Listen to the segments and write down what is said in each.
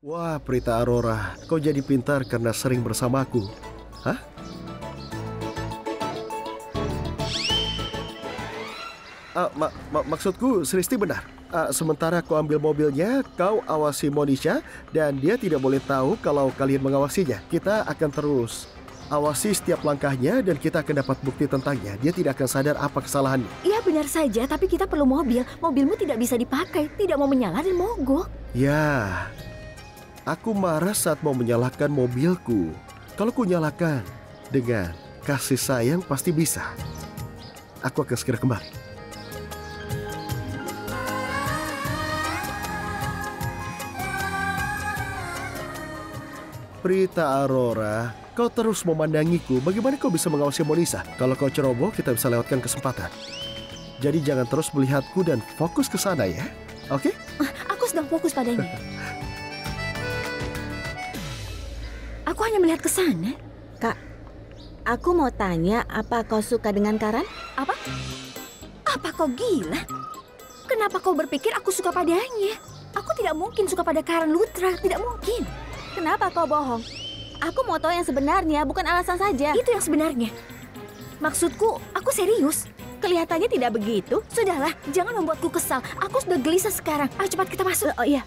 Wah, Prita Aurora, kau jadi pintar karena sering bersamaku. Hah? Maksudku, Sristi benar. Sementara kau ambil mobilnya, kau awasi Monisha, dan dia tidak boleh tahu kalau kalian mengawasinya. Kita akan terus awasi setiap langkahnya, dan kita akan dapat bukti tentangnya. Dia tidak akan sadar apa kesalahannya. Iya benar saja, tapi kita perlu mobil. Mobilmu tidak bisa dipakai, tidak mau menyala dan mogok. Ya, aku marah saat mau menyalakan mobilku. Kalau ku nyalakan dengan kasih sayang pasti bisa. Aku akan segera kembali. Prita Aurora, kau terus memandangiku. Bagaimana kau bisa mengawasi Monisa? Kalau kau ceroboh, kita bisa lewatkan kesempatan. Jadi jangan terus melihatku dan fokus ke sana ya. Oke? Aku sedang fokus padanya. Aku hanya melihat ke sana. Kak, aku mau tanya, apa kau suka dengan Karan? Apa? Apa kau gila? Kenapa kau berpikir aku suka padanya? Aku tidak mungkin suka pada Karan Lutra, tidak mungkin. Kenapa kau bohong? Aku mau tahu yang sebenarnya, bukan alasan saja. Itu yang sebenarnya. Maksudku, aku serius. Kelihatannya tidak begitu. Sudahlah, jangan membuatku kesal. Aku sudah gelisah sekarang. Ayo cepat kita masuk. Oh iya.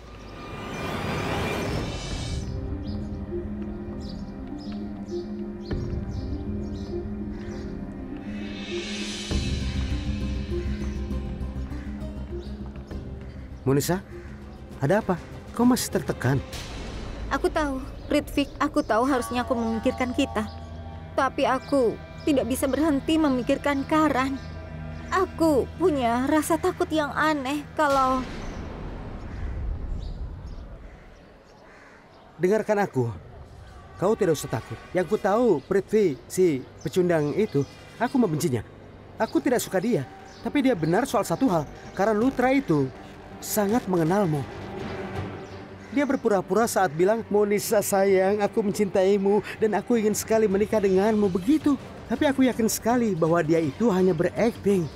Monisa, ada apa? Kau masih tertekan? Aku tahu, Ritvik, aku tahu harusnya aku memikirkan kita. Tapi aku tidak bisa berhenti memikirkan Karan. Aku punya rasa takut yang aneh kalau... Dengarkan aku. Kau tidak usah takut. Yang ku tahu, Prithvi, si pecundang itu, aku membencinya. Aku tidak suka dia. Tapi dia benar soal satu hal. Karan Lutra itu sangat mengenalmu. Dia berpura-pura saat bilang, Monisa sayang, aku mencintaimu dan aku ingin sekali menikah denganmu, begitu. Tapi aku yakin sekali bahwa dia itu hanya berakting.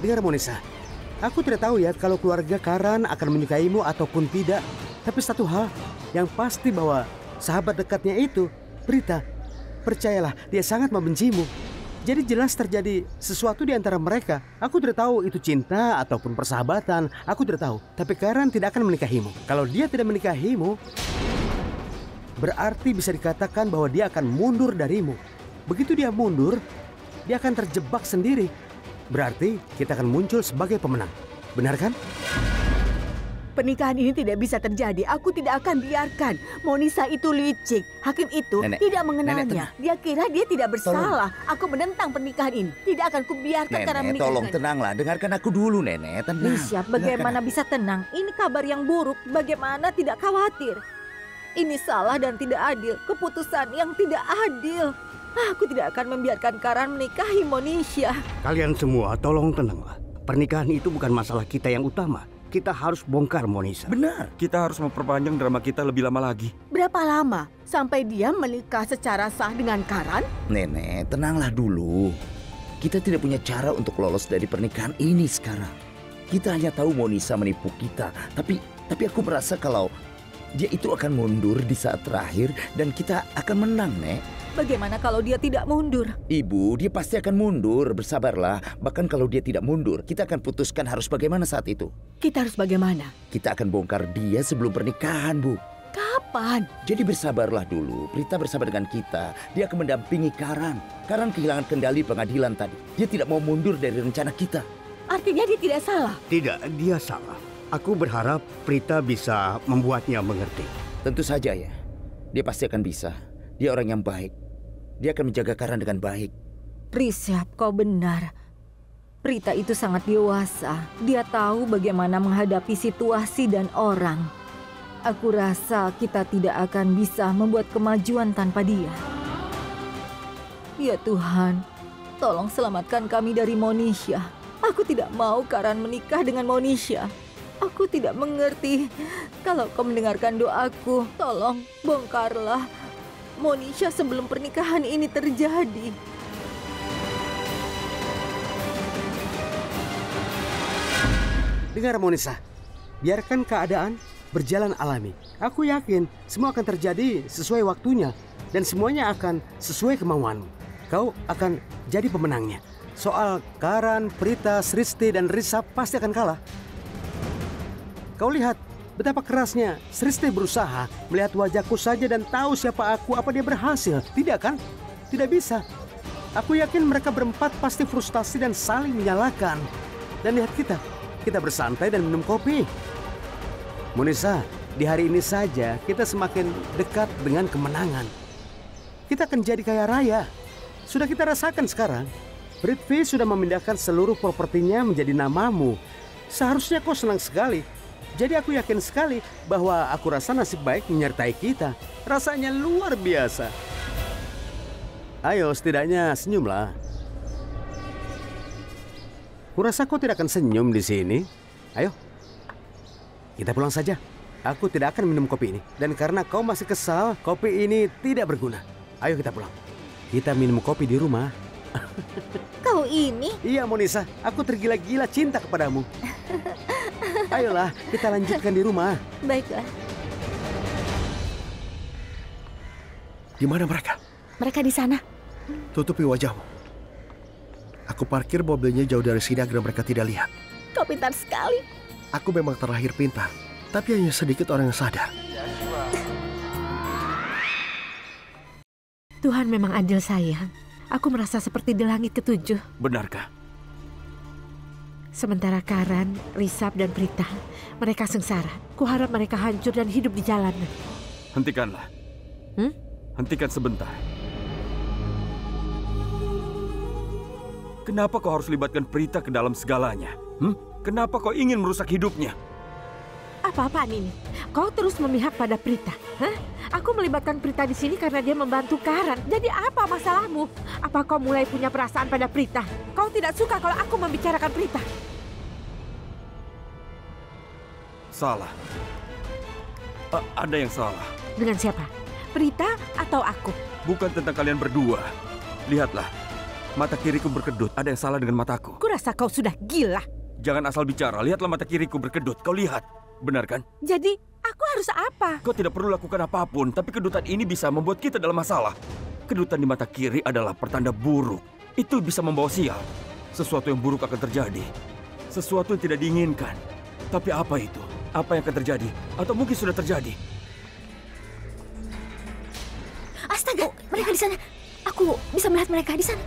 Dengar Monisa, aku tidak tahu ya kalau keluarga Karan akan menyukaimu ataupun tidak. Tapi satu hal yang pasti bahwa sahabat dekatnya itu, Prita, percayalah dia sangat membencimu. Jadi jelas terjadi sesuatu di antara mereka. Aku tidak tahu itu cinta ataupun persahabatan. Aku tidak tahu. Tapi Karan tidak akan menikahimu. Kalau dia tidak menikahimu, berarti bisa dikatakan bahwa dia akan mundur darimu. Begitu dia mundur, dia akan terjebak sendiri. Berarti kita akan muncul sebagai pemenang. Benar kan? Pernikahan ini tidak bisa terjadi. Aku tidak akan biarkan. Monisa itu licik. Hakim itu tidak mengenalnya. Dia kira dia tidak bersalah. Aku menentang pernikahan ini. Tidak akan kubiarkan karena menikah. Tolong tenanglah. Dengarkan aku dulu, Nenek. Tenang. Siap, bagaimana bisa tenang? Ini kabar yang buruk. Bagaimana tidak khawatir? Ini salah dan tidak adil. Keputusan yang tidak adil. Aku tidak akan membiarkan Karan menikahi Monisha. Kalian semua tolong tenanglah. Pernikahan itu bukan masalah kita yang utama. Kita harus bongkar Monisa. Benar. Kita harus memperpanjang drama kita lebih lama lagi. Berapa lama sampai dia menikah secara sah dengan Karan? Nenek, tenanglah dulu. Kita tidak punya cara untuk lolos dari pernikahan ini sekarang. Kita hanya tahu Monisa menipu kita. Tapi aku merasa kalau dia itu akan mundur di saat terakhir dan kita akan menang, Nek. Bagaimana kalau dia tidak mundur? Ibu, dia pasti akan mundur. Bersabarlah. Bahkan kalau dia tidak mundur, kita akan putuskan harus bagaimana saat itu. Kita harus bagaimana? Kita akan bongkar dia sebelum pernikahan, Bu. Kapan? Jadi bersabarlah dulu. Prita bersama dengan kita. Dia akan mendampingi Karan. Karan kehilangan kendali pengadilan tadi. Dia tidak mau mundur dari rencana kita. Artinya dia tidak salah? Tidak, dia salah. Aku berharap Prita bisa membuatnya mengerti. Tentu saja ya. Dia pasti akan bisa. Dia orang yang baik. Dia akan menjaga Karan dengan baik. Risyap, kau benar. Prita itu sangat dewasa. Dia tahu bagaimana menghadapi situasi dan orang. Aku rasa kita tidak akan bisa membuat kemajuan tanpa dia. Ya Tuhan, tolong selamatkan kami dari Monisha. Aku tidak mau Karan menikah dengan Monisha. Aku tidak mengerti. Kalau kau mendengarkan doaku, tolong bongkarlah Monisha sebelum pernikahan ini terjadi. Dengar Monisa, biarkan keadaan berjalan alami. Aku yakin semua akan terjadi sesuai waktunya dan semuanya akan sesuai kemauanmu. Kau akan jadi pemenangnya. Soal Karan, Prita, Sristi, dan Risap pasti akan kalah. Kau lihat betapa kerasnya Sristi berusaha melihat wajahku saja dan tahu siapa aku, apa dia berhasil. Tidak kan? Tidak bisa. Aku yakin mereka berempat pasti frustasi dan saling menyalahkan. Dan lihat kita bersantai dan minum kopi. Monisa, di hari ini saja kita semakin dekat dengan kemenangan. Kita akan jadi kaya raya. Sudah kita rasakan sekarang. Prithvi sudah memindahkan seluruh propertinya menjadi namamu. Seharusnya kau senang sekali. Jadi aku yakin sekali bahwa aku rasa nasib baik menyertai kita. Rasanya luar biasa. Ayo, setidaknya senyumlah. Kurasa kau tidak akan senyum di sini. Ayo, kita pulang saja. Aku tidak akan minum kopi ini. Dan karena kau masih kesal, kopi ini tidak berguna. Ayo kita pulang. Kita minum kopi di rumah. Kau ini? Iya, Monisa. Aku tergila-gila cinta kepadamu. Ayolah, kita lanjutkan di rumah. Baiklah. Di mana mereka? Mereka di sana. Tutupi wajahmu. Aku parkir mobilnya jauh dari sini agar mereka tidak lihat. Kau pintar sekali. Aku memang terlahir pintar, tapi hanya sedikit orang yang sadar. Tuhan memang adil, sayang. Aku merasa seperti di langit ketujuh. Benarkah? Sementara Karan, Risap, dan Prita, mereka sengsara. Kuharap mereka hancur dan hidup di jalanan. Hentikanlah. Hentikan sebentar. Kenapa kau harus libatkan Prita ke dalam segalanya? Kenapa kau ingin merusak hidupnya? Apa-apaan ini? Kau terus memihak pada Prita. Aku melibatkan Prita di sini karena dia membantu Karan. Jadi apa masalahmu? Apa kau mulai punya perasaan pada Prita? Kau tidak suka kalau aku membicarakan Prita? Salah. Ada yang salah. Dengan siapa? Prita atau aku? Bukan tentang kalian berdua. Lihatlah. Mata kiriku berkedut. Ada yang salah dengan mataku. Kurasa kau sudah gila. Jangan asal bicara. Lihatlah mata kiriku berkedut. Kau lihat. Benar kan? Jadi, aku harus apa? Kau tidak perlu lakukan apapun, tapi kedutan ini bisa membuat kita dalam masalah. Kedutan di mata kiri adalah pertanda buruk. Itu bisa membawa sial. Sesuatu yang buruk akan terjadi. Sesuatu yang tidak diinginkan. Tapi apa itu? Apa yang akan terjadi? Atau mungkin sudah terjadi? Astaga, mereka di sana. Aku bisa melihat mereka di sana.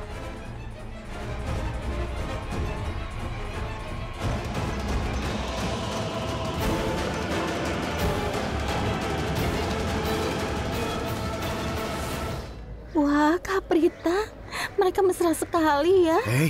Wah, Kak Prita, mereka mesra sekali ya. Hei,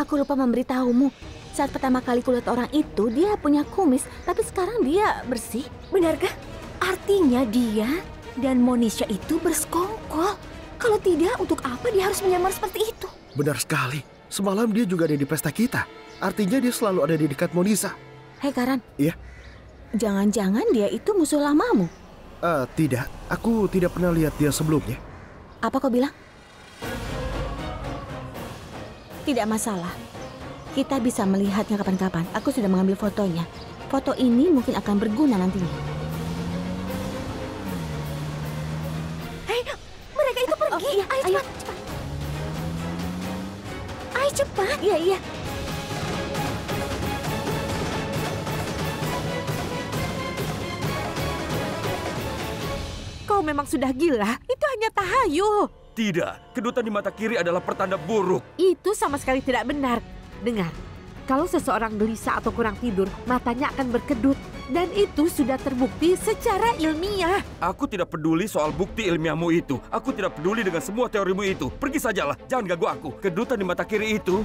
Aku lupa memberitahumu. Saat pertama kali kulihat orang itu, dia punya kumis, tapi sekarang dia bersih. Benarkah? Artinya dia dan Monisha itu bersekongkol. Kalau tidak, untuk apa dia harus menyamar seperti itu? benar sekali. Semalam dia juga ada di pesta kita. Artinya dia selalu ada di dekat Monisa. Hei Karan. Iya? Jangan-jangan dia itu musuh lamamu? Tidak. Aku tidak pernah lihat dia sebelumnya. Apa kau bilang? Tidak masalah. Kita bisa melihatnya kapan-kapan. Aku sudah mengambil fotonya. Foto ini mungkin akan berguna nantinya. Hei, mereka itu pergi. Oh, iya, ayo cepat. Ayo cepat. Iya, iya. Kau memang sudah gila. Itu hanya tahayul. Tidak, kedutan di mata kiri adalah pertanda buruk. Itu sama sekali tidak benar. Dengar, kalau seseorang gelisah atau kurang tidur, matanya akan berkedut. Dan itu sudah terbukti secara ilmiah. Aku tidak peduli soal bukti ilmiahmu itu. Aku tidak peduli dengan semua teorimu itu. Pergi sajalah, jangan ganggu aku. Kedutan di mata kiri itu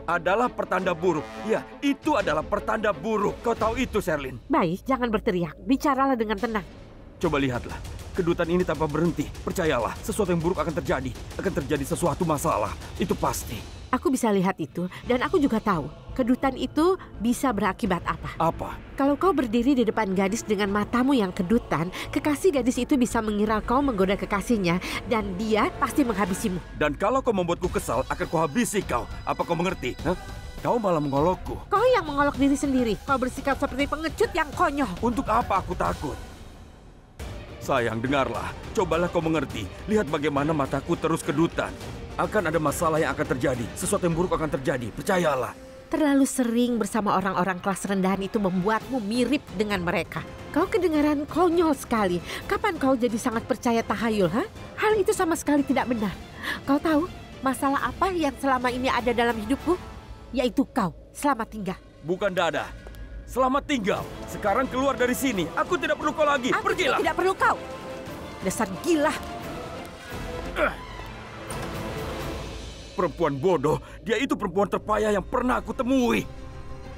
adalah pertanda buruk. Ya, itu adalah pertanda buruk. Kau tahu itu, Sherlyn. Baik, jangan berteriak. Bicaralah dengan tenang. Coba lihatlah. Kedutan ini tanpa berhenti. Percayalah, sesuatu yang buruk akan terjadi. Akan terjadi sesuatu masalah. Itu pasti. Aku bisa lihat itu, dan aku juga tahu kedutan itu bisa berakibat apa. Apa? Kalau kau berdiri di depan gadis dengan matamu yang kedutan, kekasih gadis itu bisa mengira kau menggoda kekasihnya, dan dia pasti menghabisimu. Dan kalau kau membuatku kesal, akan kuhabisi kau. Apa kau mengerti? Hah? Kau malah mengolokku. Kau yang mengolok diri sendiri. Kau bersikap seperti pengecut yang konyol. Untuk apa aku takut? Sayang, dengarlah. Cobalah kau mengerti. Lihat bagaimana mataku terus kedutan. Akan ada masalah yang akan terjadi. Sesuatu yang buruk akan terjadi. Percayalah. Terlalu sering bersama orang-orang kelas rendahan itu membuatmu mirip dengan mereka. Kau kedengaran konyol sekali. Kapan kau jadi sangat percaya tahayul, ha? Hal itu sama sekali tidak benar. Kau tahu masalah apa yang selama ini ada dalam hidupku? Yaitu kau. Selamat tinggal. Bukan Dada. Selamat tinggal. Sekarang keluar dari sini. Aku tidak perlu kau lagi. Aku Pergilah. tidak perlu kau. Dasar gila. Perempuan bodoh. Dia itu perempuan terpayah yang pernah aku temui.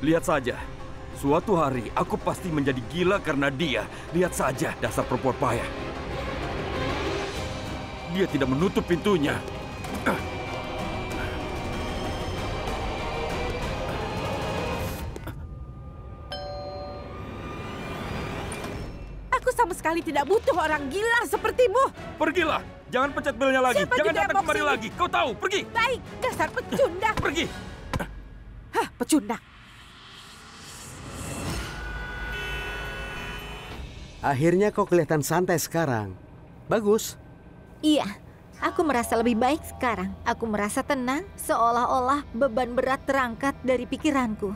Lihat saja. Suatu hari aku pasti menjadi gila karena dia. Lihat saja dasar perempuan payah. Dia tidak menutup pintunya. Aku sama sekali tidak butuh orang gila sepertimu. Pergilah. Jangan pencet belnya lagi. Siapa Jangan juga datang mau kemari kesini? lagi. Kau tahu, pergi. Baik, dasar pecundang. Pergi. Hah, pecundang. Akhirnya kau kelihatan santai sekarang. Bagus. Iya, aku merasa lebih baik sekarang. Aku merasa tenang, seolah-olah beban berat terangkat dari pikiranku.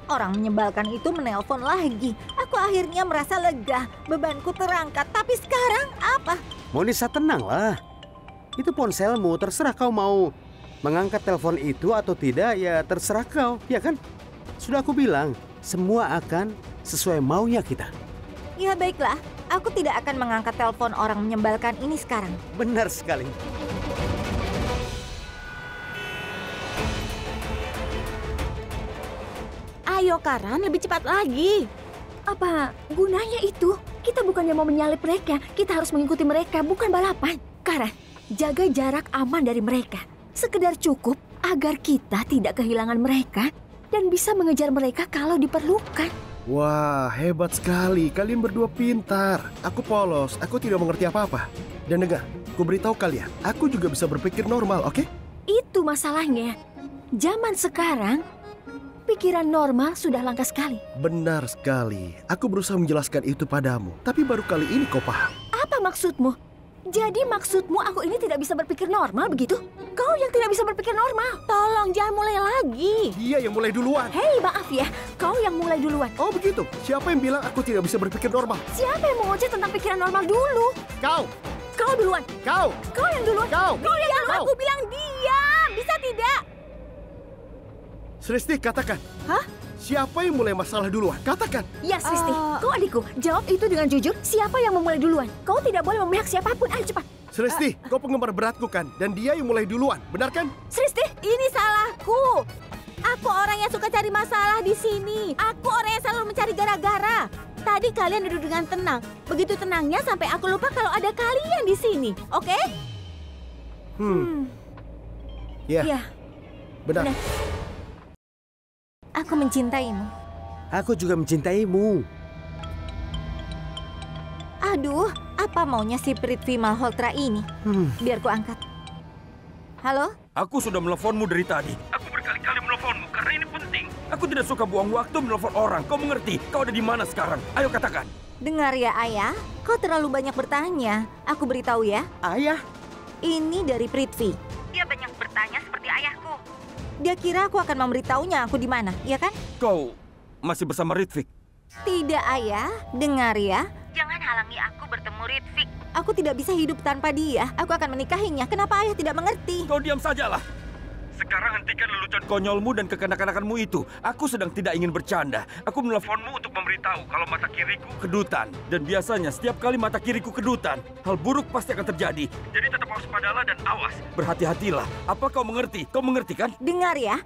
Orang menyebalkan itu menelpon lagi. Aku akhirnya merasa lega, bebanku terangkat. Tapi sekarang apa? Monisa, tenanglah. Itu ponselmu, terserah kau mau mengangkat telepon itu atau tidak, ya terserah kau, ya kan? Sudah aku bilang, semua akan sesuai maunya kita. Ya baiklah, aku tidak akan mengangkat telepon orang menyebalkan ini sekarang. Benar sekali. Ayo Karan, lebih cepat lagi. Apa gunanya itu? Kita bukannya mau menyalip mereka, kita harus mengikuti mereka, bukan balapan. Karan, jaga jarak aman dari mereka. Sekedar cukup agar kita tidak kehilangan mereka dan bisa mengejar mereka kalau diperlukan. Wah, hebat sekali. Kalian berdua pintar. Aku polos, aku tidak mengerti apa-apa. Dan dengar, aku beritahu kalian, aku juga bisa berpikir normal, oke? Itu masalahnya. Zaman sekarang, pikiran normal sudah langka sekali. Benar sekali. Aku berusaha menjelaskan itu padamu, tapi baru kali ini kau paham. Apa maksudmu? Jadi maksudmu aku ini tidak bisa berpikir normal begitu? Kau yang tidak bisa berpikir normal. Tolong jangan mulai lagi. Dia yang mulai duluan. Hei, maaf ya. Kau yang mulai duluan. Oh begitu? Siapa yang bilang aku tidak bisa berpikir normal? Siapa yang mengoceh tentang pikiran normal dulu? Kau! Kau duluan. Kau! Kau yang duluan. Kau! Kau yang duluan. Kau! Aku bilang diam. Bisa tidak? Sristi, katakan. Hah? Siapa yang mulai masalah duluan? Katakan. Ya, Sristi. Kau adikku. Jawab itu dengan jujur. Siapa yang memulai duluan? Kau tidak boleh memihak siapapun. Ayo cepat. Sristi, kau penggemar beratku kan? Dan dia yang mulai duluan, benar kan? Sristi, ini salahku. Aku orang yang suka cari masalah di sini. Aku orang yang selalu mencari gara-gara. Tadi kalian duduk dengan tenang. Begitu tenangnya sampai aku lupa kalau ada kalian di sini. Oke? Ya, Ya. benar. Benar. Aku mencintaimu. Aku juga mencintaimu. Aduh, apa maunya si Prithvi Malhotra ini? Biar ku angkat. Halo? Aku sudah menelponmu dari tadi. Aku berkali-kali menelponmu karena ini penting. Aku tidak suka buang waktu menelpon orang. Kau mengerti? Kau ada di mana sekarang? Ayo katakan. Dengar ya ayah, kau terlalu banyak bertanya. Aku beritahu ya. Ayah? Ini dari Prithvi. Dia banyak bertanya seperti ayahku. Dia kira aku akan memberitahunya aku di mana, ya kan? Kau masih bersama Ritvik? Tidak ayah, dengar ya. Jangan halangi aku bertemu Ritvik. Aku tidak bisa hidup tanpa dia. Aku akan menikahinya. Kenapa ayah tidak mengerti? Kau diam sajalah. Sekarang hentikan lelucon konyolmu dan kekanak-kanakanmu itu. Aku sedang tidak ingin bercanda. Aku menelponmu untuk memberitahu kalau mata kiriku kedutan. Dan biasanya setiap kali mata kiriku kedutan, hal buruk pasti akan terjadi. Jadi tetap waspadalah dan awas. Berhati-hatilah. Apa kau mengerti? Kau mengerti kan? Dengar ya.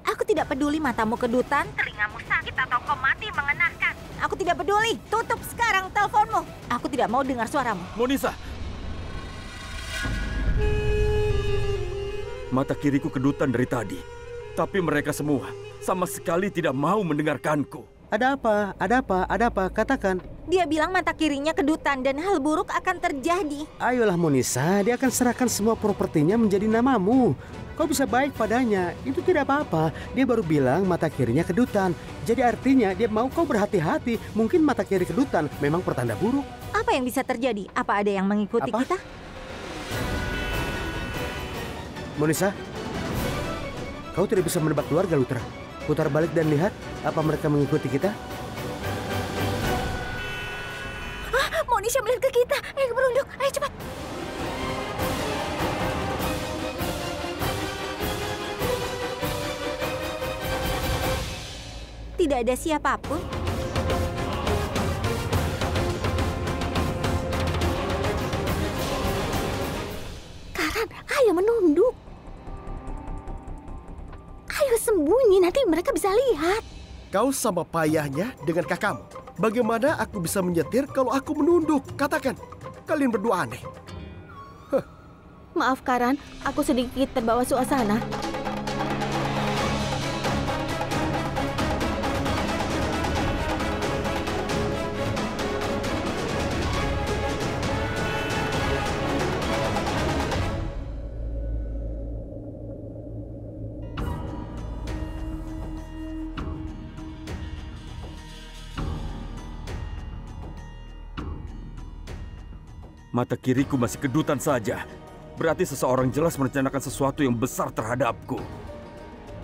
Aku tidak peduli matamu kedutan, telingamu sakit atau kau mati mengenaskan. Aku tidak peduli. Tutup sekarang teleponmu. Aku tidak mau dengar suaramu. Monisa. Mata kiriku kedutan dari tadi. Tapi mereka semua sama sekali tidak mau mendengarkanku. Ada apa? Ada apa? Ada apa? Katakan. Dia bilang mata kirinya kedutan dan hal buruk akan terjadi. Ayolah Monisa, dia akan serahkan semua propertinya menjadi namamu. Kau bisa baik padanya, itu tidak apa-apa. Dia baru bilang mata kirinya kedutan. Jadi artinya dia mau kau berhati-hati. Mungkin mata kiri kedutan memang pertanda buruk. Apa yang bisa terjadi? Apa ada yang mengikuti kita? Monisa, kau tidak bisa menebak keluarga Lutra. Putar balik dan lihat apa mereka mengikuti kita. Monisha melihat ke kita. Ayo berunduk, ayo cepat. Tidak ada siapapun. Karan, ayo menunduk. Ayo sembunyi, nanti mereka bisa lihat. Kau sama payahnya dengan kakakmu. Bagaimana aku bisa menyetir kalau aku menunduk? Katakan, kalian berdua aneh. Maaf Karan, aku sedikit terbawa suasana. Mata kiriku masih kedutan saja. Berarti seseorang jelas merencanakan sesuatu yang besar terhadapku.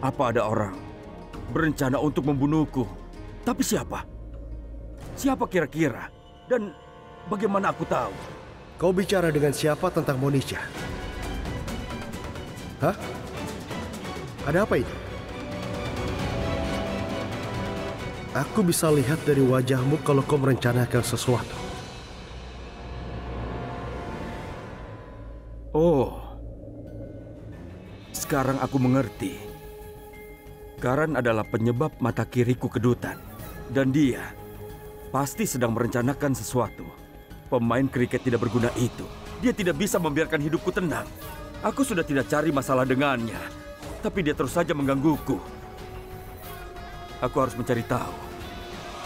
Apa ada orang berencana untuk membunuhku? Tapi siapa? Siapa kira-kira? Dan bagaimana aku tahu? Kau bicara dengan siapa tentang Monisha? Hah? Ada apa ini? Aku bisa lihat dari wajahmu kalau kau merencanakan sesuatu. Oh, sekarang aku mengerti. Karan adalah penyebab mata kiriku kedutan. Dan dia pasti sedang merencanakan sesuatu. Pemain kriket tidak berguna itu. Dia tidak bisa membiarkan hidupku tenang. Aku sudah tidak cari masalah dengannya. Tapi dia terus saja menggangguku. Aku harus mencari tahu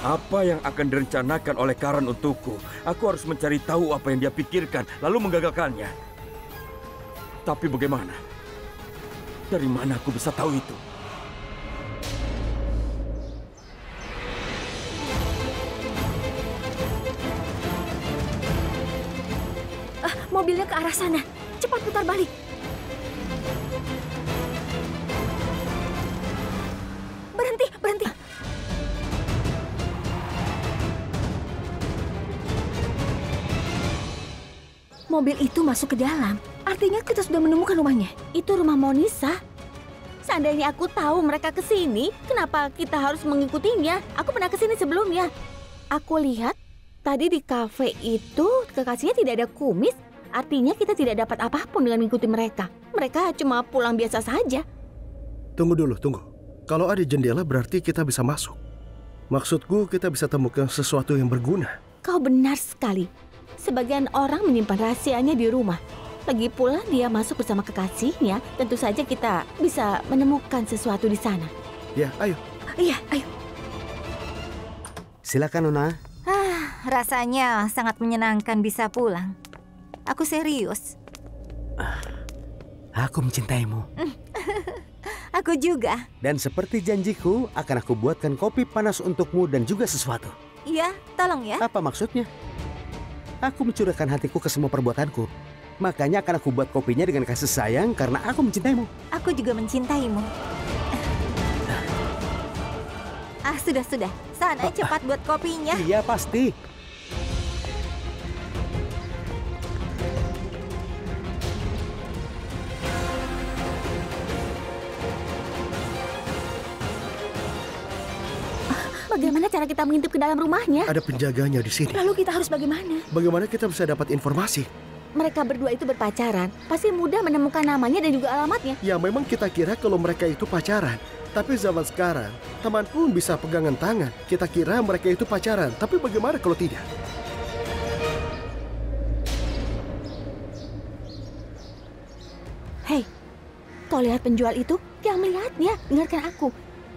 apa yang akan direncanakan oleh Karan untukku. Aku harus mencari tahu apa yang dia pikirkan, lalu menggagalkannya. Tapi bagaimana? Dari mana aku bisa tahu itu? Mobilnya ke arah sana. Cepat putar balik. Berhenti, berhenti. Mobil itu masuk ke dalam. Artinya kita sudah menemukan rumahnya. Itu rumah Monisa. Seandainya aku tahu mereka kesini, kenapa kita harus mengikutinya? Aku pernah kesini sebelumnya. Aku lihat tadi di kafe itu kekasihnya tidak ada kumis. Artinya kita tidak dapat apapun dengan mengikuti mereka. Mereka cuma pulang biasa saja. Tunggu dulu, tunggu. Kalau ada jendela berarti kita bisa masuk. Maksudku kita bisa temukan sesuatu yang berguna. Kau benar sekali. Sebagian orang menyimpan rahasianya di rumah. Lagi pula dia masuk bersama kekasihnya. Tentu saja kita bisa menemukan sesuatu di sana. Ya, ayo. Iya, ayo. Silakan Nona. Rasanya sangat menyenangkan bisa pulang. Aku serius. Aku mencintaimu. Aku juga. Dan seperti janjiku, akan aku buatkan kopi panas untukmu dan juga sesuatu. Iya, tolong ya. Apa maksudnya? Aku mencurahkan hatiku ke semua perbuatanku. Makanya akan aku buat kopinya dengan kasih sayang karena aku mencintaimu. Aku juga mencintaimu. Sudah. Sana cepat buat kopinya. Iya, pasti. Bagaimana cara kita mengintip ke dalam rumahnya? Ada penjaganya di sini. Lalu kita harus bagaimana? Bagaimana kita bisa dapat informasi? Mereka berdua itu berpacaran. Pasti mudah menemukan namanya dan juga alamatnya. Ya memang kita kira kalau mereka itu pacaran. Tapi zaman sekarang, teman pun bisa pegangan tangan. Kita kira mereka itu pacaran. Tapi bagaimana kalau tidak? Hei, kau lihat penjual itu? Yang melihatnya, dengarkan aku.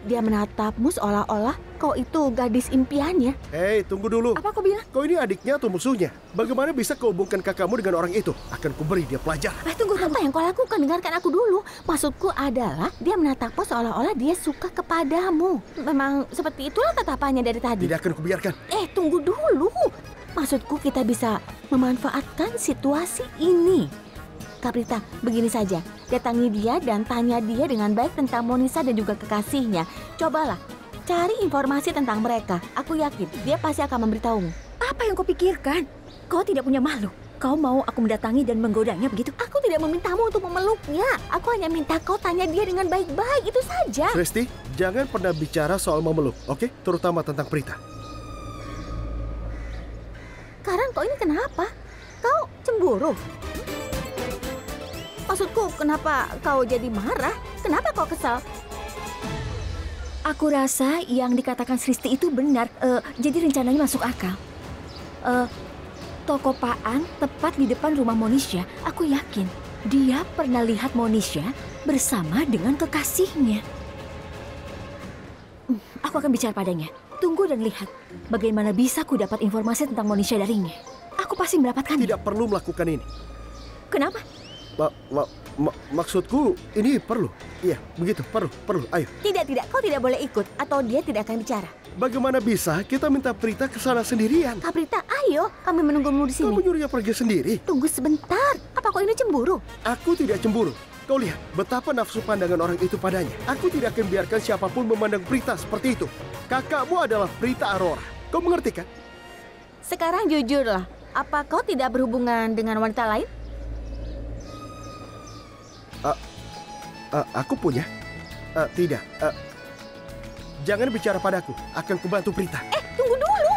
Dia menatapmu seolah-olah kau itu gadis impiannya. Hei, tunggu dulu. Apa kau bilang? Kau ini adiknya atau musuhnya? Bagaimana bisa kau hubungkan kakakmu dengan orang itu? Akan kuberi dia pelajaran. Tunggu. Apa yang kau lakukan? Dengarkan aku dulu. Maksudku adalah dia menatapmu seolah-olah dia suka kepadamu. Memang seperti itulah tatapannya dari tadi. Tidak akan kubiarkan. Tunggu dulu. Maksudku kita bisa memanfaatkan situasi ini. Kaprita, begini saja. Datangi dia dan tanya dia dengan baik tentang Monisa dan juga kekasihnya. Cobalah, cari informasi tentang mereka. Aku yakin dia pasti akan memberitahumu. Apa yang kau pikirkan? Kau tidak punya malu. Kau mau aku mendatangi dan menggodanya begitu? Aku tidak memintamu untuk memeluknya. Aku hanya minta kau tanya dia dengan baik-baik, itu saja. Resti, jangan pernah bicara soal memeluk, oke? Terutama tentang Prita. Karan, kau ini kenapa? Kau cemburu? Maksudku, kenapa kau jadi marah? Kenapa kau kesal? Aku rasa yang dikatakan Sristi itu benar. Jadi rencananya masuk akal. Toko Paan tepat di depan rumah Monisha. Aku yakin dia pernah lihat Monisha bersama dengan kekasihnya. Aku akan bicara padanya. Tunggu dan lihat bagaimana bisa ku dapat informasi tentang Monisha darinya. Aku pasti mendapatkannya. Tidak perlu melakukan ini. Kenapa? Maksudku ini perlu. Iya, begitu, perlu. Ayo. Tidak, kau tidak boleh ikut atau dia tidak akan bicara. Bagaimana bisa kita minta Prita ke sana sendirian? Prita, ayo, kami menunggumu di sini. Kamu nyuruhnya pergi sendiri. Tunggu sebentar. Apa kau ini cemburu? Aku tidak cemburu. Kau lihat betapa nafsu pandangan orang itu padanya. Aku tidak akan biarkan siapapun memandang Prita seperti itu. Kakakmu adalah Prita Aurora. Kau mengerti kan? Sekarang jujurlah, apa kau tidak berhubungan dengan wanita lain? Aku punya. Tidak. Jangan bicara padaku. Akan kubantu Prita. Tunggu dulu.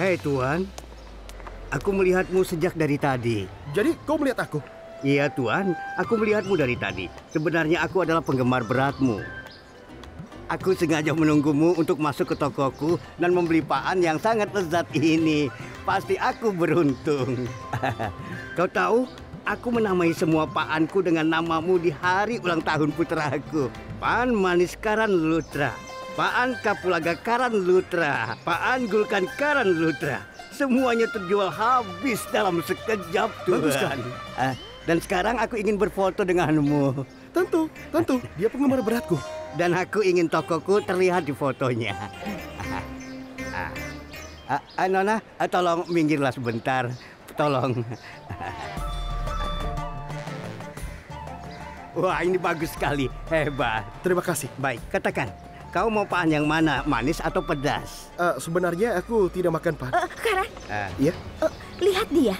Hei Tuan, aku melihatmu sejak dari tadi. Jadi kau melihat aku? Iya Tuan, aku melihatmu dari tadi. Sebenarnya aku adalah penggemar beratmu. Aku sengaja menunggumu untuk masuk ke tokoku dan membeli paan yang sangat lezat ini. Pasti aku beruntung. Kau tahu, aku menamai semua paanku dengan namamu di hari ulang tahun putraku. Paan Manis Karan Lutra, Paan Kapulaga Karan Lutra, Paan Gulkan Karan Lutra. Semuanya terjual habis dalam sekejap, Tuhan. Bagus kan? Dan sekarang aku ingin berfoto denganmu. Tentu. Dia penggemar beratku. Dan aku ingin tokoku terlihat di fotonya. Nona, tolong minggirlah sebentar. Tolong. Wah, ini bagus sekali. Hebat. Terima kasih. Baik, katakan. Kau mau paan yang mana? Manis atau pedas? Sebenarnya aku tidak makan paan. Karan. Iya? Lihat dia.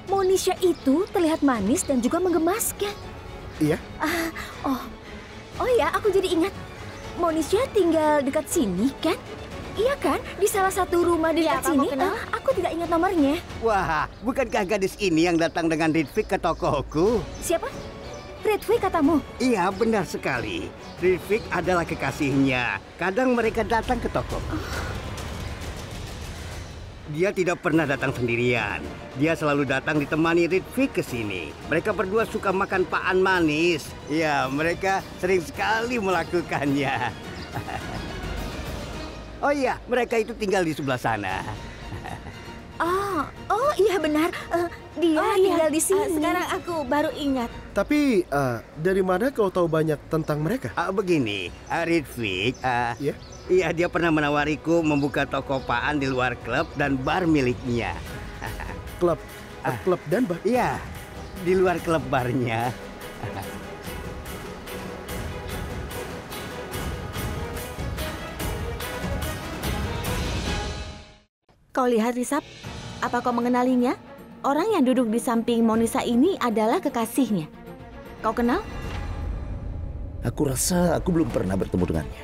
Monisha itu terlihat manis dan juga menggemaskan. Iya? Oh ya, aku jadi ingat. Monisha tinggal dekat sini, kan? Iya kan? Di salah satu rumah dekat sini. Aku tidak ingat nomornya. Wah, bukankah gadis ini yang datang dengan Ridvik ke tokoku? Siapa? Ridvik katamu? Iya, benar sekali. Ridvik adalah kekasihnya. Kadang mereka datang ke toko. Dia tidak pernah datang sendirian. Dia selalu datang ditemani Ridvik ke sini. Mereka berdua suka makan paan manis. Ya, mereka sering sekali melakukannya. Oh iya, mereka itu tinggal di sebelah sana. Oh iya benar. Dia tinggal di sini. Sekarang aku baru ingat. Tapi dari mana kau tahu banyak tentang mereka? Begini, Ridvik. Iya? Iya, dia pernah menawariku membuka toko paan di luar klub dan bar miliknya. Klub dan bar? Iya, di luar klub barnya. Kau lihat, Risap? Apa kau mengenalinya? Orang yang duduk di samping Monisa ini adalah kekasihnya. Kau kenal? Aku rasa aku belum pernah bertemu dengannya.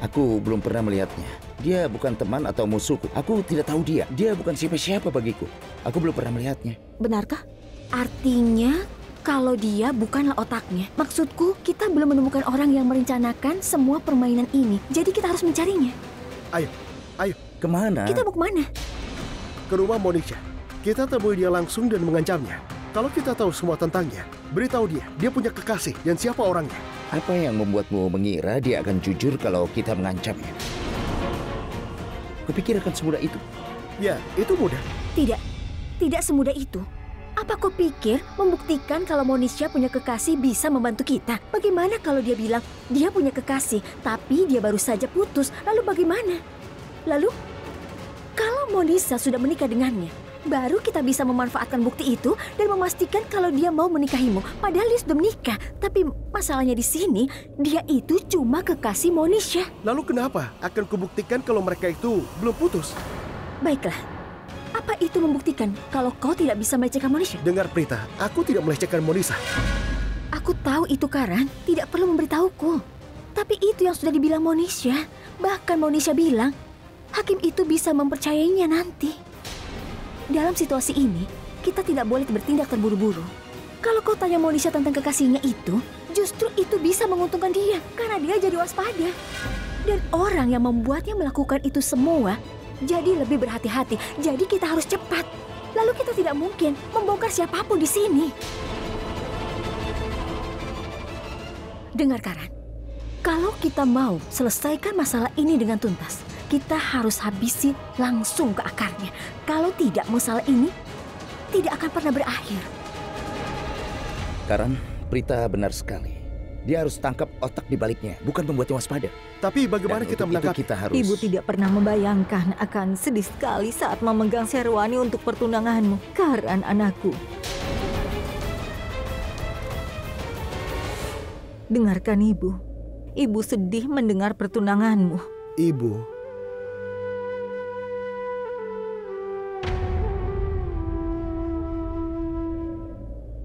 Aku belum pernah melihatnya. Dia bukan teman atau musuhku. Aku tidak tahu dia. Dia bukan siapa-siapa bagiku. Aku belum pernah melihatnya. Benarkah? Artinya kalau dia bukanlah otaknya. Maksudku, kita belum menemukan orang yang merencanakan semua permainan ini. Jadi kita harus mencarinya. Ayo. Kemana? Kita mau kemana? Ke rumah Monisha. Kita temui dia langsung dan mengancamnya. Kalau kita tahu semua tentangnya, beritahu dia punya kekasih dan siapa orangnya. Apa yang membuatmu mengira dia akan jujur kalau kita mengancamnya? Kupikir akan semudah itu. Ya, itu mudah. Tidak semudah itu. Apa kau pikir membuktikan kalau Monisha punya kekasih bisa membantu kita? Bagaimana kalau dia bilang dia punya kekasih, tapi dia baru saja putus? Lalu bagaimana? Lalu, kalau Monisha sudah menikah dengannya, baru kita bisa memanfaatkan bukti itu dan memastikan kalau dia mau menikahimu. Padahal dia sudah menikah. Tapi masalahnya di sini, dia itu cuma kekasih Monisha. Lalu kenapa akan kubuktikan kalau mereka itu belum putus? Baiklah. Apa itu membuktikan kalau kau tidak bisa melecehkan Monisha? Dengar Prita, aku tidak melecehkan Monisha. Aku tahu itu Karan, tidak perlu memberitahuku. Tapi itu yang sudah dibilang Monisha. Bahkan Monisha bilang, hakim itu bisa mempercayainya nanti. Dalam situasi ini, kita tidak boleh bertindak terburu-buru. Kalau kau tanya Monisha tentang kekasihnya itu, justru itu bisa menguntungkan dia, karena dia jadi waspada. Dan orang yang membuatnya melakukan itu semua, jadi lebih berhati-hati. Jadi kita harus cepat. Lalu kita tidak mungkin membongkar siapapun di sini. Dengar Karan, kalau kita mau selesaikan masalah ini dengan tuntas, kita harus habisi langsung ke akarnya. Kalau tidak, masalah ini tidak akan pernah berakhir. Karan, Prita benar sekali. Dia harus tangkap otak di baliknya, bukan membuatnya waspada. Tapi bagaimana kita menangkap? Kita harus... Ibu tidak pernah membayangkan akan sedih sekali saat memegang Sherwani untuk pertunanganmu. Karan, anakku. Dengarkan ibu. Ibu sedih mendengar pertunanganmu.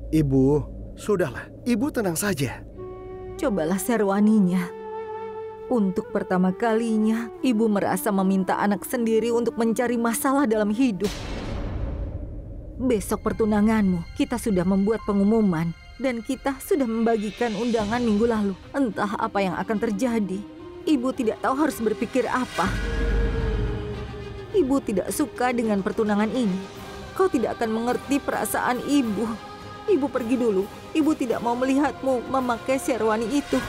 Ibu, sudahlah. Ibu tenang saja. Cobalah Sherwaninya. Untuk pertama kalinya, ibu merasa meminta anak sendiri untuk mencari masalah dalam hidup. Besok pertunanganmu, kita sudah membuat pengumuman. Dan kita sudah membagikan undangan minggu lalu. Entah apa yang akan terjadi. Ibu tidak tahu harus berpikir apa. Ibu tidak suka dengan pertunangan ini. Kau tidak akan mengerti perasaan ibu. Ibu pergi dulu. Ibu tidak mau melihatmu memakai Sherwani itu.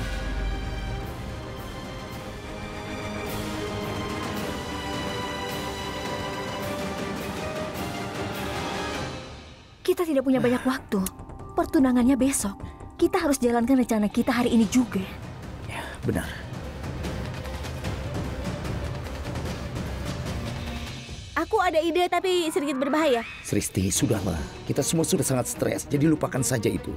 Kita tidak punya banyak waktu. Pertunangannya besok. Kita harus jalankan rencana kita hari ini juga. Ya, benar. Aku ada ide tapi sedikit berbahaya. Sristi, sudahlah. Kita semua sudah sangat stres, jadi lupakan saja itu.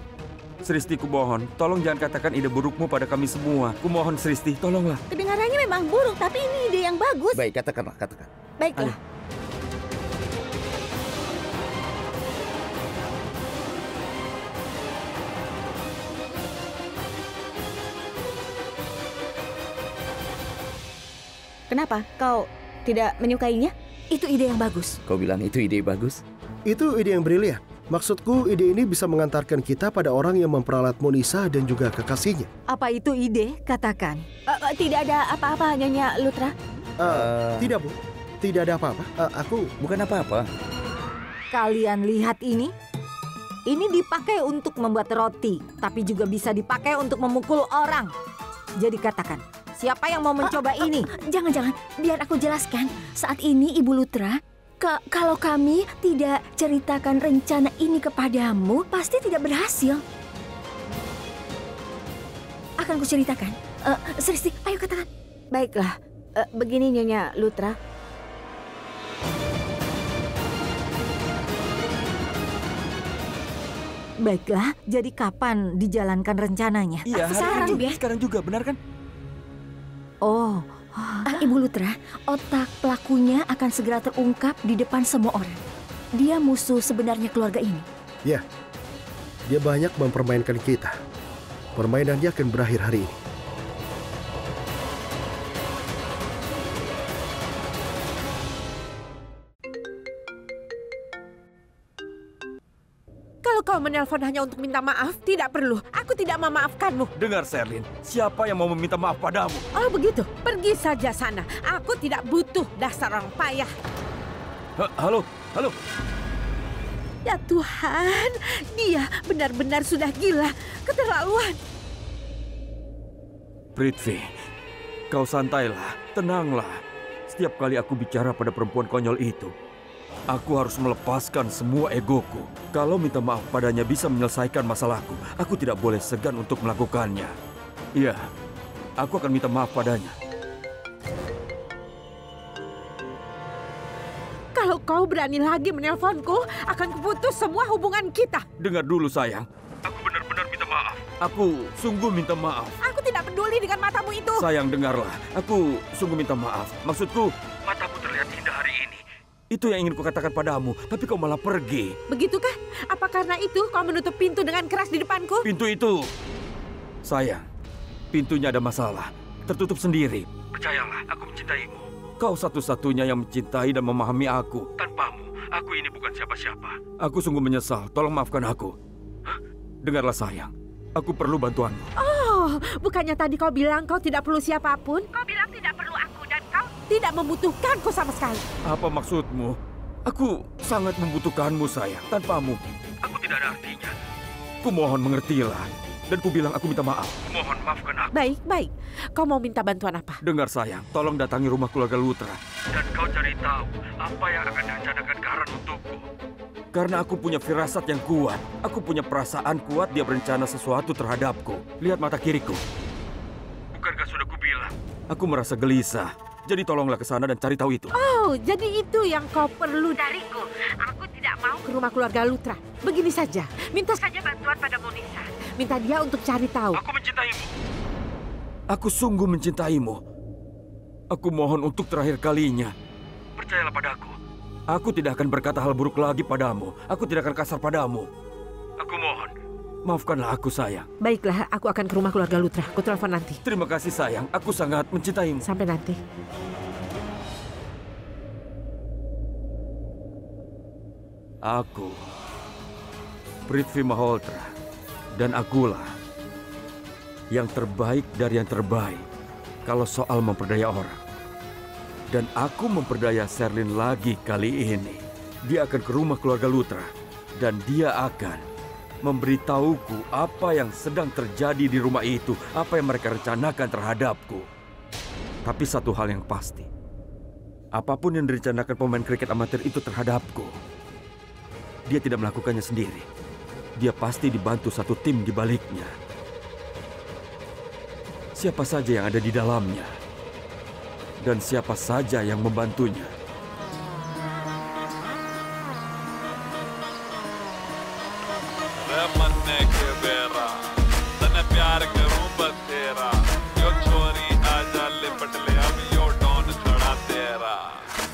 Sristi, kumohon, tolong jangan katakan ide burukmu pada kami semua. Kumohon Sristi, tolonglah. Kedengarannya memang buruk, tapi ini ide yang bagus. Baik, katakanlah, katakan. Baiklah. Ayo. Kenapa? Kau tidak menyukainya? Itu ide yang bagus. Kau bilang itu ide bagus? Itu ide yang brilian. Maksudku, ide ini bisa mengantarkan kita pada orang yang memperalat Monisha dan juga kekasihnya. Apa itu ide? Katakan. Tidak ada apa-apa, Nyonya Lutra. Tidak, Bu. Tidak ada apa-apa. Aku... Bukan apa-apa. Kalian lihat ini? Ini dipakai untuk membuat roti, tapi juga bisa dipakai untuk memukul orang. Jadi katakan, siapa yang mau mencoba ini? Jangan-jangan, biar aku jelaskan. Saat ini, Ibu Lutra, kalau kami tidak ceritakan rencana ini kepadamu, pasti tidak berhasil. Akan kuceritakan. Sristi, ayo katakan. Baiklah, begini Nyonya Lutra. Baiklah, jadi kapan dijalankan rencananya? Iya, sekarang juga, benar kan? Oh, Ibu Lutra, otak pelakunya akan segera terungkap di depan semua orang. Dia musuh sebenarnya keluarga ini. Ya, dia banyak mempermainkan kita. Permainannya akan berakhir hari ini. Kalau kau menelpon hanya untuk minta maaf, tidak perlu. Aku tidak memaafkanmu. Dengar, Sherlyn. Siapa yang mau meminta maaf padamu? Oh begitu, pergi saja sana. Aku tidak butuh dasar orang payah. Halo, halo. Ya Tuhan, dia benar-benar sudah gila. Keterlaluan. Prithvi, kau santailah, tenanglah. Setiap kali aku bicara pada perempuan konyol itu, aku harus melepaskan semua egoku. Kalau minta maaf padanya bisa menyelesaikan masalahku, aku tidak boleh segan untuk melakukannya. Iya, aku akan minta maaf padanya. Kalau kau berani lagi menelponku, akan kuputus semua hubungan kita. Dengar dulu, sayang. Aku benar-benar minta maaf. Aku sungguh minta maaf. Aku tidak peduli dengan matamu itu. Sayang, dengarlah. Aku sungguh minta maaf. Maksudku, matamu terlihat indah hari ini. Itu yang ingin kukatakan padamu, tapi kau malah pergi. Begitukah? Apa karena itu kau menutup pintu dengan keras di depanku? Pintu itu... Sayang, pintunya ada masalah. Tertutup sendiri. Percayalah, aku mencintaimu. Kau satu-satunya yang mencintai dan memahami aku. Tanpamu, aku ini bukan siapa-siapa. Aku sungguh menyesal. Tolong maafkan aku. Hah? Dengarlah, sayang. Aku perlu bantuanmu. Oh, bukannya tadi kau bilang kau tidak perlu siapapun? Kau bilang tidak perlu aku dan kau tidak membutuhkanku sama sekali. Apa maksudmu? Aku sangat membutuhkanmu, sayang. Tanpamu, aku tidak ada artinya. Kumohon mengertilah. Dan ku bilang aku minta maaf. Kumohon maafkan aku. Baik, baik. Kau mau minta bantuan apa? Dengar, sayang. Tolong datangi rumah keluarga Lutra. Dan kau cari tahu apa yang akan direncanakan Karan untukku. Karena aku punya firasat yang kuat. Aku punya perasaan kuat dia berencana sesuatu terhadapku. Lihat mata kiriku. Bukankah sudah kubilang? Aku merasa gelisah. Jadi tolonglah ke sana dan cari tahu itu. Oh, jadi itu yang kau perlu dariku. Aku tidak mau ke rumah keluarga Lutra. Begini saja, minta saja bantuan pada Monisa. Minta dia untuk cari tahu. Aku mencintaimu. Aku sungguh mencintaimu. Aku mohon untuk terakhir kalinya. Percayalah padaku. Aku tidak akan berkata hal buruk lagi padamu. Aku tidak akan kasar padamu. Aku mohon. Maafkanlah aku, sayang. Baiklah, aku akan ke rumah keluarga Lutra. Aku telepon nanti. Terima kasih, sayang. Aku sangat mencintaimu. Sampai nanti. Aku, Prithvi Malhotra, dan akulah yang terbaik dari yang terbaik kalau soal memperdaya orang. Dan aku memperdaya Sherlyn lagi kali ini. Dia akan ke rumah keluarga Lutra. Dan dia akan memberitahuku apa yang sedang terjadi di rumah itu. Apa yang mereka rencanakan terhadapku. Tapi satu hal yang pasti. Apapun yang direncanakan pemain kriket amatir itu terhadapku, dia tidak melakukannya sendiri. Dia pasti dibantu satu tim di baliknya. Siapa saja yang ada di dalamnya. Dan siapa saja yang membantunya.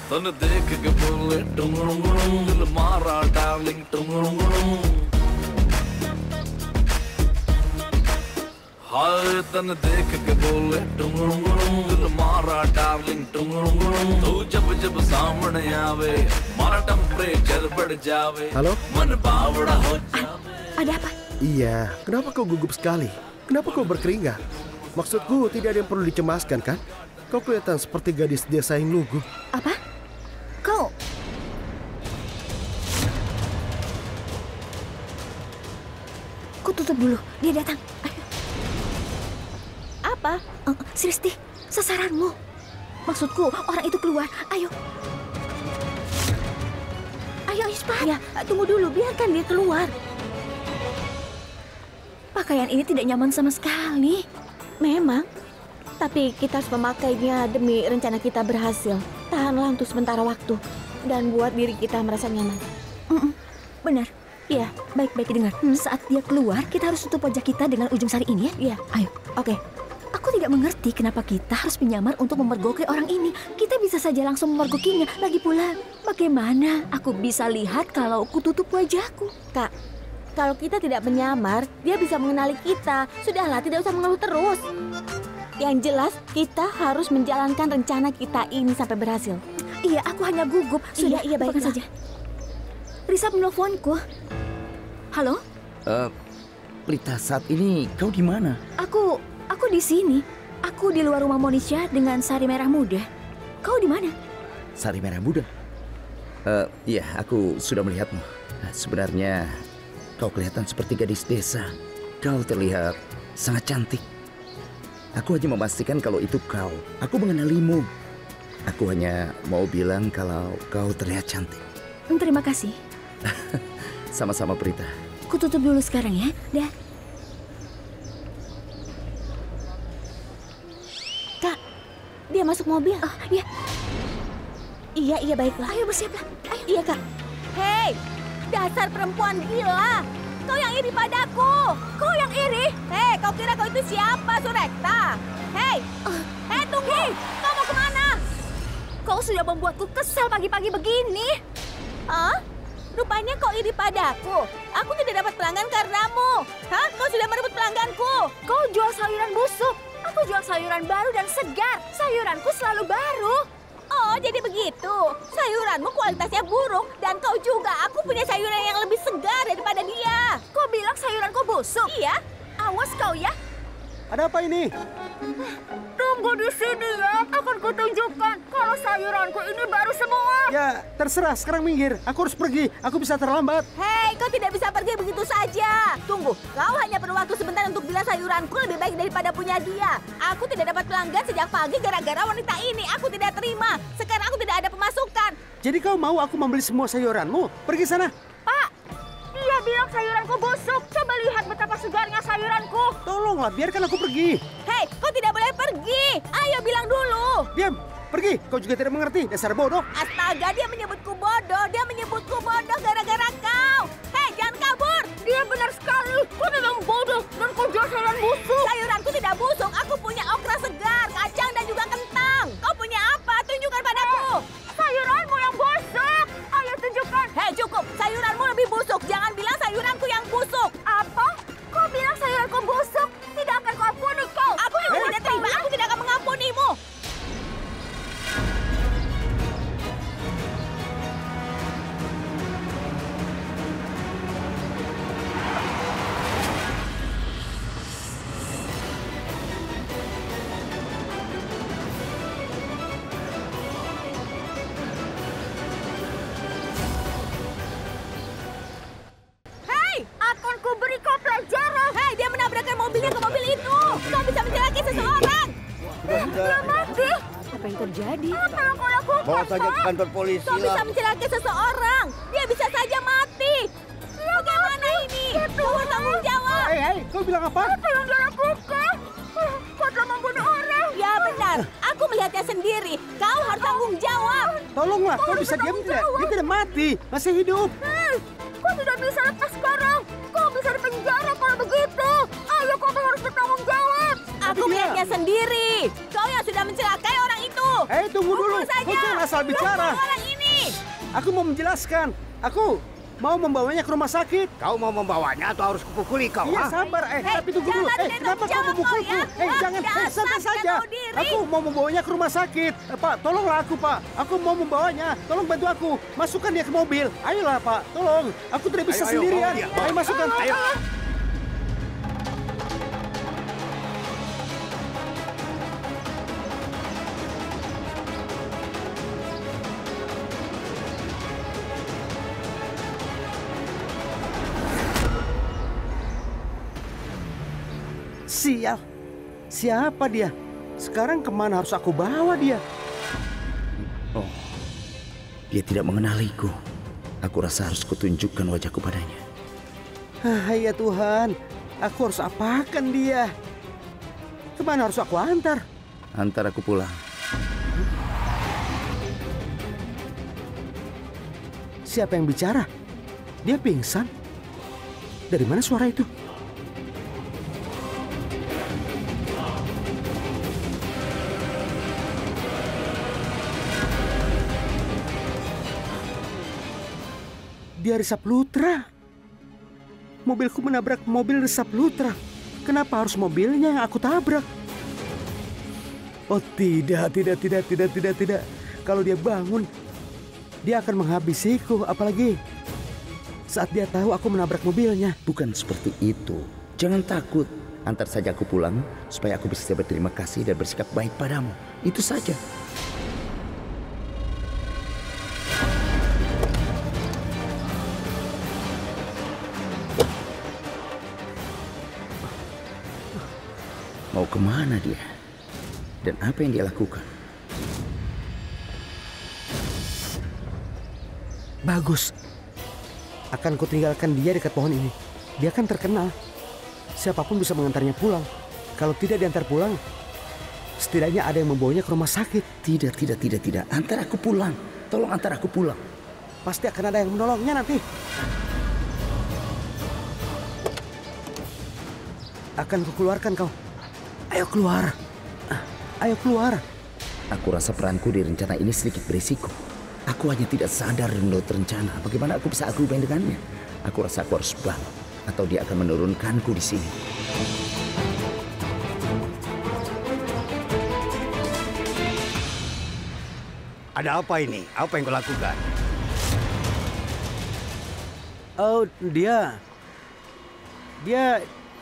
तन देख के बोले टुंगड़ुंगड़ुंग दिल मारा डार्लिंग टुंगड़ुंगड़ुंग हाय तन देख के बोले टुंगड़ुंगड़ुंग दिल मारा डार्लिंग टुंगड़ुंगड़ुंग तू जब जब सामने आवे मारा टेम्परेचर बढ़ जावे Halo? मन बावड़ा हो जावे. Ada apa? Iya, kenapa kau gugup sekali? Kenapa kau berkeringat? Maksudku tidak ada yang perlu dicemaskan, kan? Kau kelihatan seperti gadis desa yang lugu. Apa? Kau... Ku tutup dulu, dia datang. Ayo. Apa? Sristi, sasaranmu. Maksudku, orang itu keluar. Ayo. Ayo, cepat. Ya, tunggu dulu, biarkan dia keluar. Pakaian ini tidak nyaman sama sekali. Memang. Tapi kita harus memakainya demi rencana kita berhasil. Tahanlah untuk sementara waktu. Dan buat diri kita merasa nyaman. Benar. Iya, baik-baik dengar. Saat dia keluar, kita harus tutup wajah kita dengan ujung sari ini ya? Iya. Ayo, oke. Aku tidak mengerti kenapa kita harus menyamar untuk memergoki orang ini. Kita bisa saja langsung memergokinya. Lagi pula, bagaimana aku bisa lihat kalau aku tutup wajahku? Kak, kalau kita tidak menyamar, dia bisa mengenali kita. Sudahlah, tidak usah mengeluh terus. Yang jelas, kita harus menjalankan rencana kita ini sampai berhasil. Iya, aku hanya gugup. Sudah, iya baiklah saja. Risa menelponku. Halo? Prita, saat ini kau di mana? Aku di sini. Aku di luar rumah Monisha dengan Sari Merah Muda. Kau di mana? Sari Merah Muda? Iya, aku sudah melihatmu. Sebenarnya kau kelihatan seperti gadis desa. Kau terlihat sangat cantik. Aku hanya memastikan kalau itu kau. Aku mengenalimu. Aku hanya mau bilang kalau kau terlihat cantik. Terima kasih. Sama-sama, Prita. Ku tutup dulu sekarang ya. Dah. Kak, dia masuk mobil. Oh, iya. Iya, baiklah. Ayo bersiaplah. Ayo. Iya, Kak. Hei, dasar perempuan gila. Kau yang iri padaku. Kau yang iri? Hei, kau kira kau itu siapa, Surekta? Hei, tunggu. Kau mau kemana? Kau sudah membuatku kesal pagi-pagi begini. Rupanya kau iri padaku. Aku tidak dapat pelanggan karenamu. Kau sudah merebut pelangganku. Kau jual sayuran busuk. Aku jual sayuran baru dan segar. Sayuranku selalu baru. Oh, jadi begitu. Sayuranmu kualitasnya buruk. Dan kau juga. Aku punya sayuran yang lebih segar daripada dia. Kau bilang sayuranku busuk? Iya. Awas kau ya. Ada apa ini? Tunggu di sini ya. Akan kutunjukkan kalau sayuranku ini baru semua. Ya, terserah. Sekarang minggir. Aku harus pergi. Aku bisa terlambat. Hei, kau tidak bisa pergi begitu saja. Tunggu, kau hanya perlu waktu sebentar untuk bilang sayuranku lebih baik daripada punya dia. Aku tidak dapat pelanggan sejak pagi gara-gara wanita ini. Aku tidak terima. Sekarang aku tidak ada pemasukan. Jadi kau mau aku membeli semua sayuranmu? Pergi sana. Pak, dia bilang sayuranku busuk. Coba lihat betapa segarnya sayuranku. Tolonglah, biarkan aku pergi. Hei, kau tidak boleh pergi. Ayo bilang dulu. Diam, pergi. Kau juga tidak mengerti, dasar bodoh. Astaga, dia menyebutku bodoh. Dia menyebutku bodoh gara-gara kau. Hei, jangan kabur. Dia benar sekali. Kau memang bodoh dan kau jual sayuran busuk. Sayuranku tidak busuk. Aku punya okra segar, kacang dan juga kentang. Kau punya apa? Tunjukkan padaku. Sayuranmu yang busuk. Ayo tunjukkan. Hei, cukup. Sayuranmu lebih busuk. Jangan bilang sayuranku yang busuk. Apa? Kau bilang sayuranku busuk? Tidak akan kau ampuni kau. Aku memang tidak terima. Aku tidak akan mengampunimu. Akan kuberi kau pelajaran. Hei, dia menabrakkan mobilnya ke mobil itu. Kau bisa mencelakai seseorang. Dia mati. Apa yang terjadi? Apa yang kau lakukan? Bawa saja ke kantor polisi Kau bisa lah. mencelakai seseorang. Dia bisa saja mati. Bagaimana ini? Kau harus tanggung jawab. Hei, kau bilang apa? Apa yang dia lakukan? Kau telah membunuh orang. Ya benar. Aku melihatnya sendiri. Kau harus tanggung jawab. Tolonglah, kau bisa diam tidak? Dia tidak mati, masih hidup. Kau tidak bisa lepas sekarang. Kau bisa dipenjara kalau begitu. Ayo, kau harus bertanggung jawab. Aku melihatnya sendiri. Kau yang sudah mencelakai orang itu. Hei, tunggu dulu. Pukul saja. Kau jangan asal bicara. Pukul orang ini. Aku mau menjelaskan. Aku mau membawanya ke rumah sakit. Kau mau membawanya atau harus kupukuli kau? Iya, ha? sabar. Tapi tunggu dulu. jangan Kenapa kau jawab memukulku? kau, ya? Jangan. Dasar Santai saja. tidak tahu diri. Aku mau membawanya ke rumah sakit. Pak, tolonglah aku, Pak. Aku mau membawanya. Tolong bantu aku. Masukkan dia ke mobil. Ayolah, Pak. Tolong. Aku tidak bisa Ayo, sendirian. bawa dia. Ayo, masukkan. Ayo. Sial. Siapa dia? Sekarang kemana harus aku bawa dia? Oh, dia tidak mengenaliku. Aku rasa harus kutunjukkan wajahku padanya. Ya Tuhan, aku harus apakan dia? Kemana harus aku antar? Antar aku pulang. Siapa yang bicara? Dia pingsan. Dari mana suara itu? Dia Risa Plutra. Mobilku menabrak mobil Risa Plutra. Kenapa harus mobilnya yang aku tabrak? Oh tidak. Kalau dia bangun, dia akan menghabisiku. Apalagi saat dia tahu aku menabrak mobilnya. Bukan seperti itu. Jangan takut. Antar saja aku pulang supaya aku bisa berterima kasih dan bersikap baik padamu. Itu saja. Mau kemana dia? Dan apa yang dia lakukan? Bagus. Akan kutinggalkan dia dekat pohon ini. Dia kan terkenal. Siapapun bisa mengantarnya pulang. Kalau tidak diantar pulang, setidaknya ada yang membawanya ke rumah sakit. Tidak. Antar aku pulang. Tolong antar aku pulang. Pasti akan ada yang menolongnya nanti. Akan kukeluarkan kau. Ayo keluar. Ayo keluar. Aku rasa peranku di rencana ini sedikit berisiko. Aku hanya tidak sadar menurut rencana. Bagaimana aku bisa argumen dengannya? Aku rasa aku harus bangkit, atau dia akan menurunkanku di sini. Ada apa ini? Apa yang kau lakukan? Oh, dia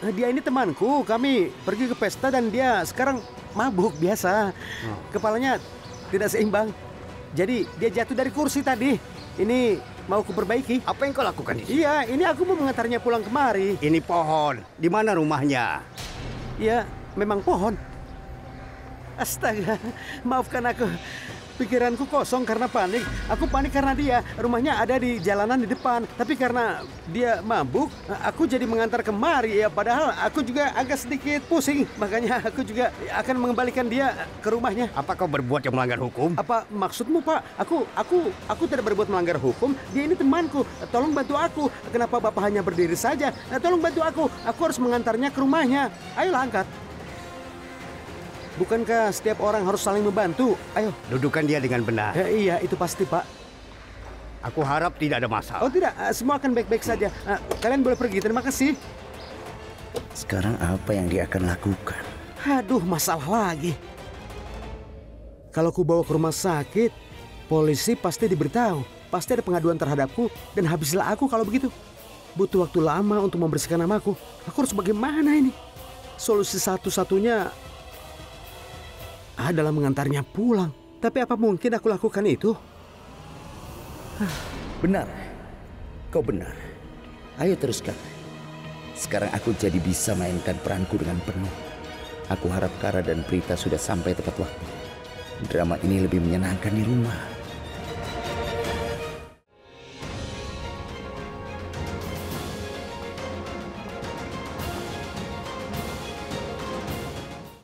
ini temanku. Kami pergi ke pesta dan dia sekarang mabuk biasa. Kepalanya tidak seimbang. Jadi dia jatuh dari kursi tadi. Ini mau kuperbaiki. Apa yang kau lakukan ini? Iya, ini aku mau mengantarnya pulang kemari. Ini pohon. Di mana rumahnya? Iya, memang pohon. Astaga, maafkan aku. Pikiranku kosong karena panik. Aku panik karena dia. Rumahnya ada di jalanan di depan. Tapi karena dia mabuk, aku jadi mengantar kemari. Ya, padahal aku juga agak sedikit pusing. Makanya aku juga akan mengembalikan dia ke rumahnya. Apa kau berbuat yang melanggar hukum? Apa maksudmu, Pak? Aku tidak berbuat melanggar hukum. Dia ini temanku. Tolong bantu aku. Kenapa Bapak hanya berdiri saja? Tolong bantu aku. Aku harus mengantarnya ke rumahnya. Ayolah, angkat. Bukankah setiap orang harus saling membantu? Ayo. Dudukan dia dengan benar. Iya, itu pasti, Pak. Aku harap tidak ada masalah. Oh tidak, semua akan baik-baik saja. Kalian boleh pergi, terima kasih. Sekarang apa yang dia akan lakukan? Aduh, masalah lagi. Kalau ku bawa ke rumah sakit, polisi pasti diberitahu. Pasti ada pengaduan terhadapku dan habislah aku kalau begitu. Butuh waktu lama untuk membersihkan namaku. Aku harus bagaimana ini? Solusi satu-satunya adalah mengantarnya pulang. Tapi apa mungkin aku lakukan itu? Benar. Kau benar. Ayo teruskan. Sekarang aku jadi bisa mainkan peranku dengan penuh. Aku harap Kara dan Prita sudah sampai tepat waktu. Drama ini lebih menyenangkan di rumah.